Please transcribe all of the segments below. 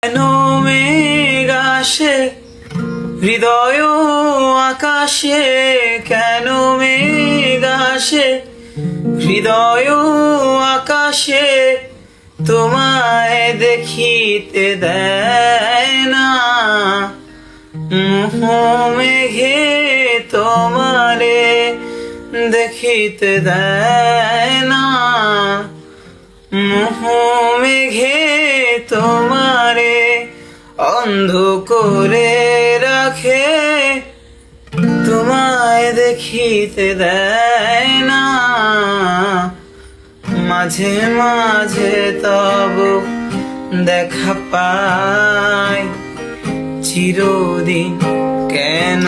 কেন মেঘ আসে হৃদয় আকাশে, কেন মেঘ আসে হৃদয় আকাশে, তোমায় দেখিতে দেয় না মোহ মেঘে, তোমারে দেখিতে দেয় না মোহ মেঘে, তোমারে অন্ধ করে রাখে, তোমায় দেখিতে দেয় না। মাঝে মাঝে তব দেখা পাই, চিরদিন কেন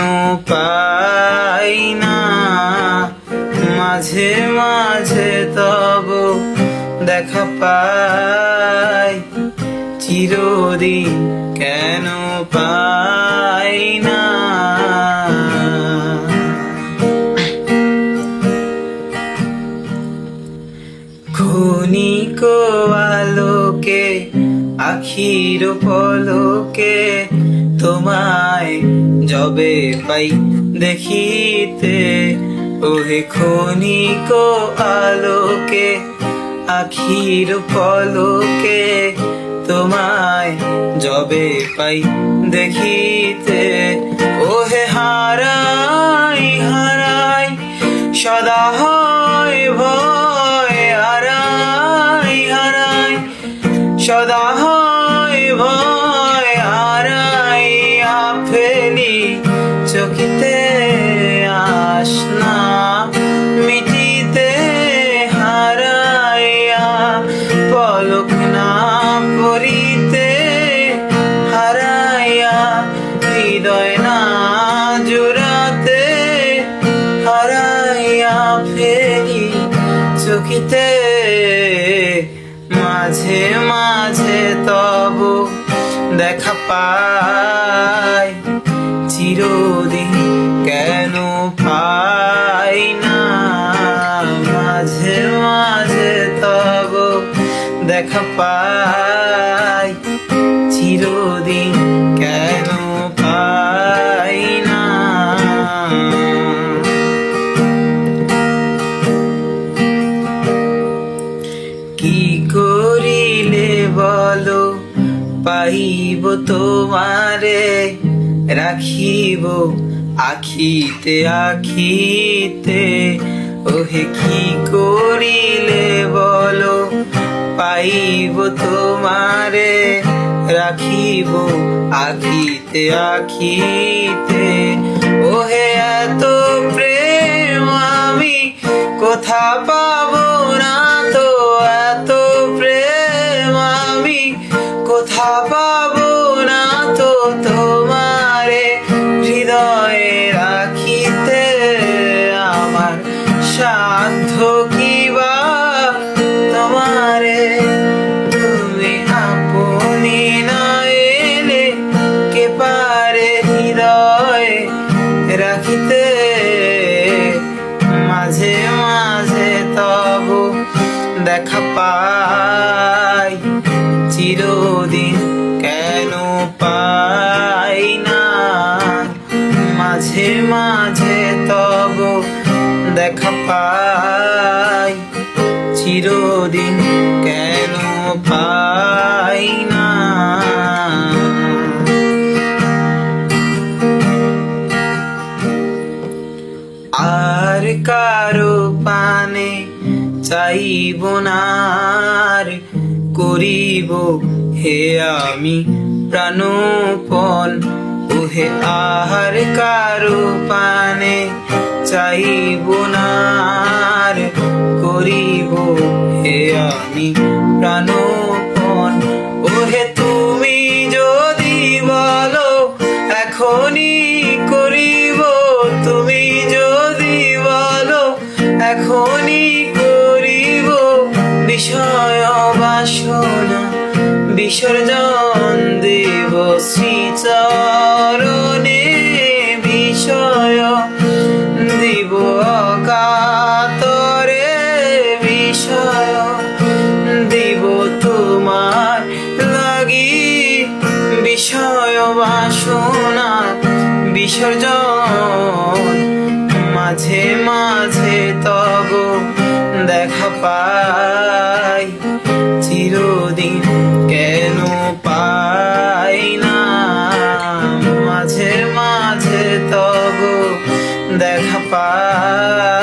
পাই না। মাঝে মাঝে তব দেখা পাই, চিরদিন কেন পাই না। ক্ষণিক আলোকে আখির পলকে, তোমায় যবে পাই দেখিতে, ওহে ক্ষণিক আলোকে আখির পলকে, তোমায় যবে পাই দেখিতে, ওহে হারাই হারাই সদা হয় ভয়, হারাই হারাই সদা হয় ভয়, হারাইয়া ফেলি চকিতে আসনা মিটিতে, হারাইয়া পলক না পড়িতে, হারাইয়া হৃদয় না জুড়াতে, হারাইয়া ফেরি চকিতে। মাঝে মাঝে তব দেখা পাই, চিরদিন কেন পাই না। মাঝে মাঝে তব দেখা পাই, চিরদিন কেন পাই না। কি করিলে বলো পাইব তোমারে, রাখিব আখিতে আখিতে, ওহে কি করিলে বলো পাইব তোমারে, রাখিব আখিতে আখিতে, ওহে এত প্রেম আমি কোথা পাবো না তো, এত প্রেম আমি কোথা পাবো না তো, তোমারে হৃদয়ে রাখিতে আমার সাধ্য কি বা, তোমারে তুমি আপনি না এলে কে পারে হৃদয়ে রাখিতে। মাঝে মাঝে তব দেখা পাই, চিরদিন কেন পাই না। মাঝে মাঝে তব দেখা পাই, চিরদিন কেন পাই না। আর কারো পানে চাইব না, আর করিব হে আমি প্রাণপণ, ওহে আর কারো পানে চাইব না, আর করিব হে আমি প্রাণপণ, ওহে তুমি যদি বলো এখনই করিব, তুমি যদি বলো এখনই করিব, বিষয় বাসনা বিসর্জন দেব শ্রীচরণে, বিষয় দিব অকাতরে, বিষয় দিব তোমার লাগি বিষয় বাসনা বিসর্জন, মাঝে মাঝে তব দেখা পাই, চিরদিন কেন পাই না, মাঝে মাঝে তব দেখা পাই।